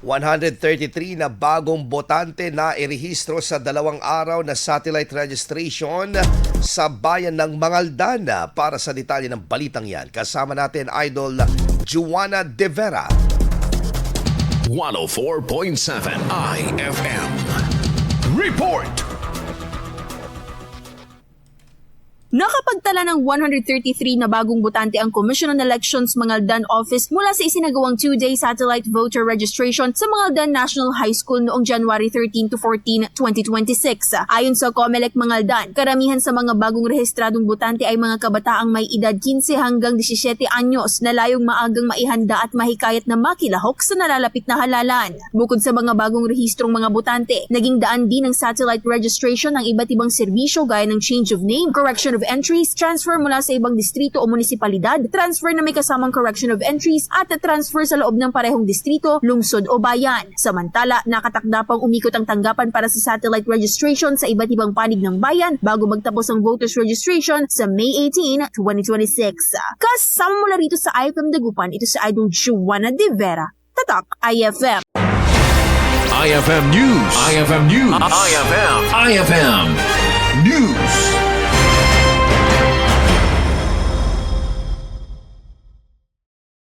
133 na bagong botante na irehistro sa 2 araw na satellite registration sa bayan ng Mangaldan. Para sa detalye ng balitang yan, kasama natin Idol Juana De Vera. 104.7 IFM. Report! Nakapagtala ng 133 na bagong botante ang Commission on Elections Mangaldan Office mula sa isinagawang 2-day satellite voter registration sa Mangaldan National High School noong January 13 to 14, 2026. Ayon sa COMELEC Mangaldan, karamihan sa mga bagong rehistradong botante ay mga kabataang may edad 15 hanggang 17 anyos na layong maagang maihanda at mahikayat na makilahok sa nalalapit na halalan. Bukod sa mga bagong rehistrong mga botante, naging daan din ng satellite registration ng iba't ibang serbisyo gaya ng change of name, correction of entries, transfer mula sa ibang distrito o munisipalidad, transfer na may kasamang correction of entries at transfer sa loob ng parehong distrito, lungsod o bayan. Samantala, nakatakda pang umikot ang tanggapan para sa satellite registration sa iba't ibang panig ng bayan bago magtapos ang voters registration sa May 18, 2026. Kasama mula rito sa IFM Dagupan, ito si Idol Juana De Vera, Tatak IFM. IFM News. IFM News. IFM News.